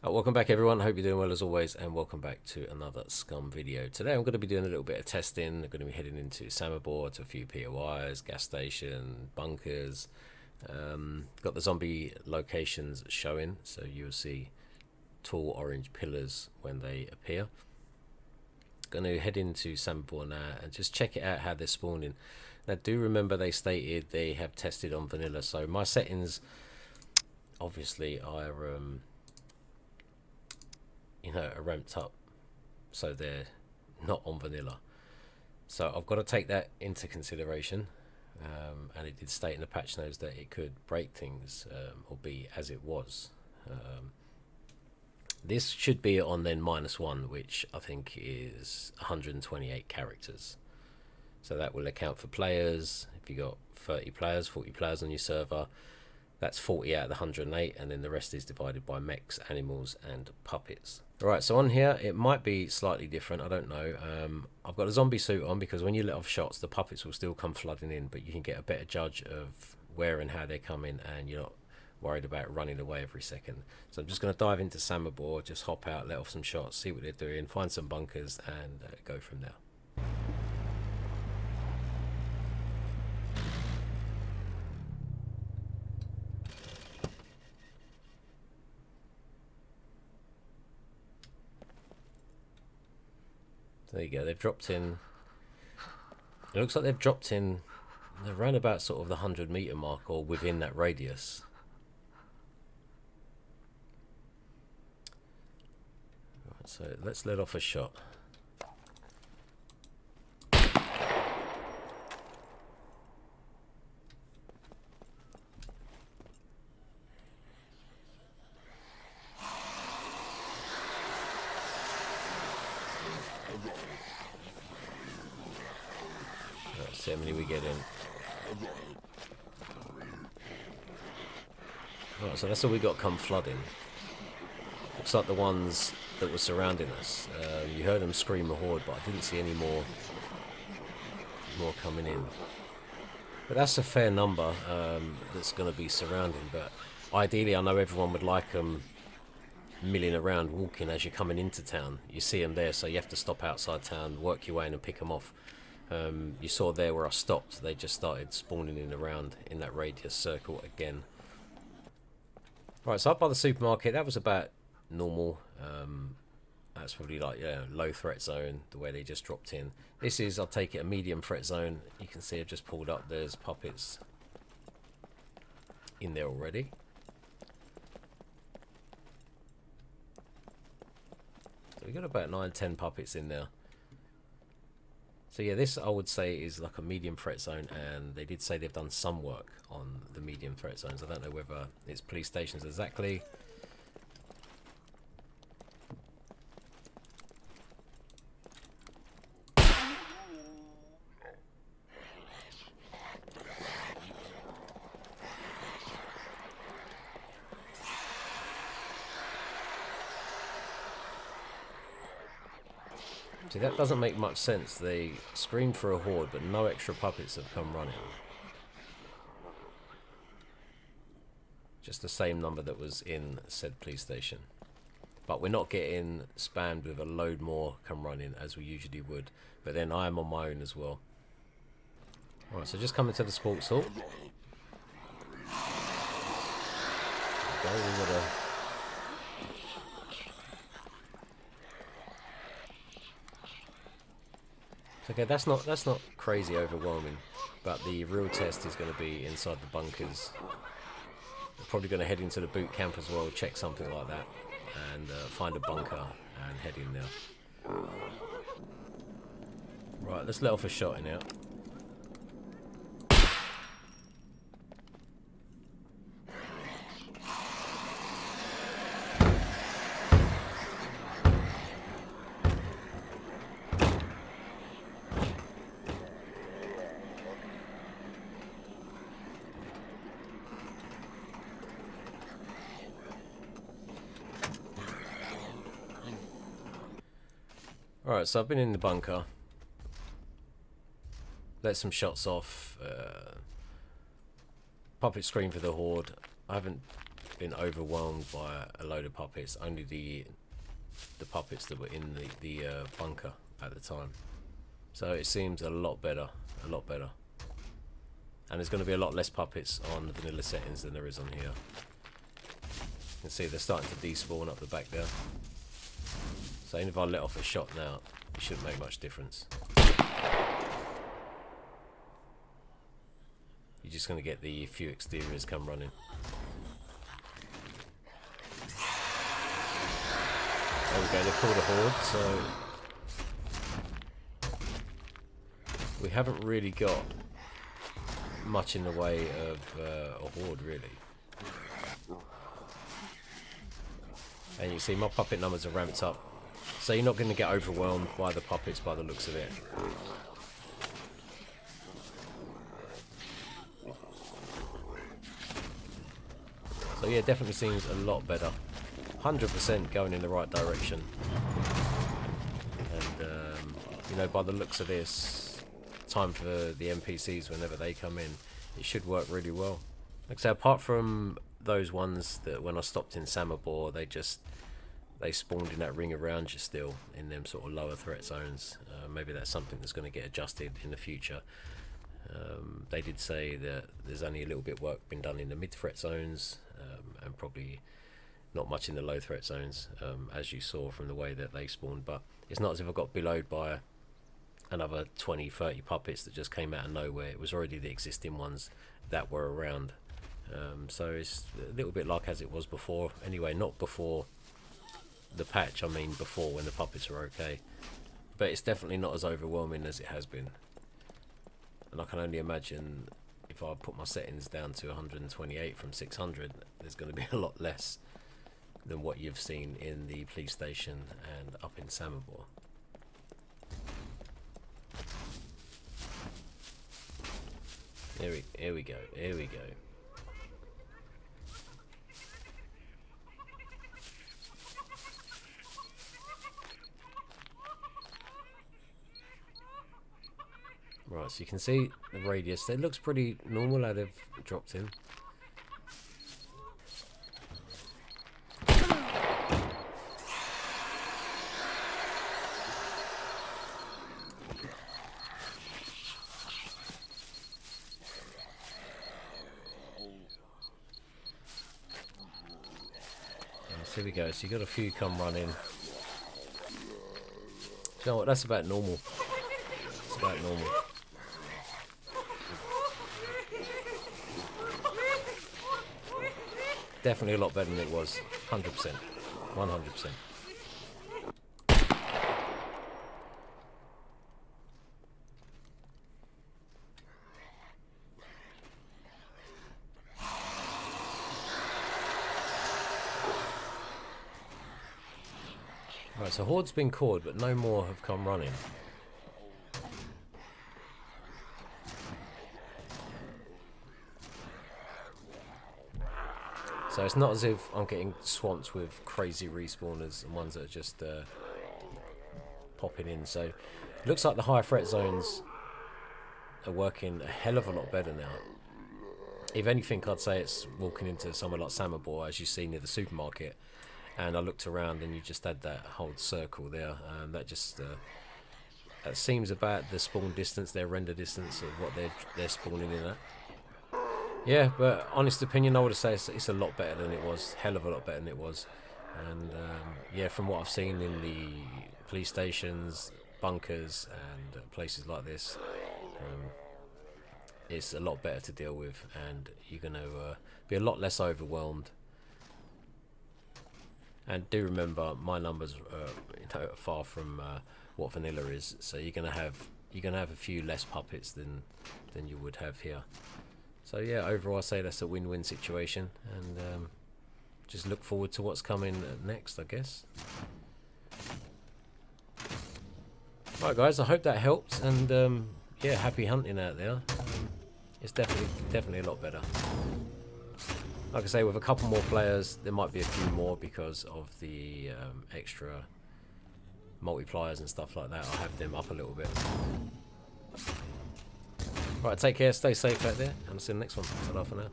Welcome back everyone, hope you're doing well as always, and welcome back to another SCUM video. Today I'm going to be doing a little bit of testing. I'm going to be heading into Samabor to a few POIs, gas station, bunkers. Got the zombie locations showing, so you'll see tall orange pillars when they appear. Going to head into Samabor now and just check it out how they're spawning. Now do remember they stated they have tested on vanilla, so my settings obviously are are ramped up, so they're not on vanilla. So I've got to take that into consideration, and it did state in the patch notes that it could break things or be as it was. This should be on then -1, which I think is 128 characters. So that will account for players. If you got 30 players, 40 players on your server, that's 40 out of the 108, and then the rest is divided by mechs, animals, and puppets. Alright, so on here, it might be slightly different, I don't know. I've got a zombie suit on because when you let off shots, the puppets will still come flooding in, but you can get a better judge of where and how they're coming, and you're not worried about running away every second. So I'm just going to dive into Samabor, just hop out, let off some shots, see what they're doing, find some bunkers, and go from there. There you go, they've dropped in. It looks like they've dropped in around about sort of the 100-meter mark, or within that radius. Right, so let's let off a shot. Let's see how many we get in. Right, so that's all we got come flooding. Looks like the ones that were surrounding us. You heard them scream a horde, but I didn't see any more coming in. But that's a fair number that's going to be surrounding. But ideally, I know everyone would like them milling around, walking as you're coming into town. You see them there, so you have to stop outside town, work your way in and pick them off. You saw there where I stopped, they just started spawning in around in that radius circle again. Right, so up by the supermarket, that was about normal. That's probably like, yeah, low threat zone, the way they just dropped in. This is, I'll take it, a medium threat zone. You can see I've just pulled up, there's puppets in there already. So we got about 9-10 puppets in there. So yeah, this I would say is like a medium threat zone, and they did say they've done some work on the medium threat zones. I don't know whether it's police stations exactly. See, that doesn't make much sense. They screamed for a horde, but no extra puppets have come running. Just the same number that was in said police station. But we're not getting spammed with a load more come running as we usually would. But then I am on my own as well. Alright, so just coming to the sports hall. Okay, we've got a... Okay, that's not crazy overwhelming, but the real test is going to be inside the bunkers. We're probably going to head into the boot camp as well, check something like that, and find a bunker and head in there. Right, let's let off a shot in out. Alright, so I've been in the bunker. Let some shots off. Puppet screen for the horde. I haven't been overwhelmed by a load of puppets. Only the puppets that were in the bunker at the time. So it seems a lot better, a lot better. And there's going to be a lot less puppets on the vanilla settings than there is on here. You can see they're starting to despawn up the back there. So even if I let off a shot now, it shouldn't make much difference. You're just going to get the few exteriors come running. There we go, they're called a Horde, so we haven't really got much in the way of a Horde, really. And you see my puppet numbers are ramped up, so you're not going to get overwhelmed by the puppets by the looks of it. So yeah, definitely seems a lot better. 100% going in the right direction. And you know, by the looks of this, time for the NPCs whenever they come in, it should work really well. Like I say, apart from those ones that when I stopped in Samabor, they spawned in that ring around you still in them sort of lower threat zones. Maybe that's something that's going to get adjusted in the future. They did say that there's only a little bit work been done in the mid threat zones, and probably not much in the low threat zones, as you saw from the way that they spawned. But it's not as if I got billowed by another 20-30 puppets that just came out of nowhere. It was already the existing ones that were around. So it's a little bit like as it was before. Anyway, not before the patch, I mean before when the puppets were okay. But it's definitely not as overwhelming as it has been. And I can only imagine if I put my settings down to 128 from 600, there's going to be a lot less than what you've seen in the police station and up in Samabor. Here we go, here we go. Right, so you can see the radius. It looks pretty normal how they've dropped in. So here we go. So you got a few come running. Do you know what? That's about normal. It's about normal. Definitely a lot better than it was. 100%. 100%. Right, so Horde's been caught, but no more have come running. So it's not as if I'm getting swamped with crazy respawners and ones that are just popping in. So it looks like the higher threat zones are working a hell of a lot better now. If anything, I'd say it's walking into somewhere like Samabor, as you see near the supermarket. And I looked around and you just had that whole circle there. That just that seems about the spawn distance, their render distance of what they're spawning in at. Yeah, but honest opinion, I would say it's a lot better than it was. Hell of a lot better than it was. And yeah, from what I've seen in the police stations, bunkers, and places like this, it's a lot better to deal with, and you're going to be a lot less overwhelmed. And do remember, my numbers are far from what vanilla is, so you're going to have a few less puppets than you would have here. So yeah, overall I say that's a win-win situation, and just look forward to what's coming next, I guess. Right guys, I hope that helped, and yeah, happy hunting out there. It's definitely a lot better. Like I say, with a couple more players, there might be a few more because of the extra multipliers and stuff like that. I'll have them up a little bit. Right, take care, stay safe out there, and I'll see you in the next one. Ta-ra for now.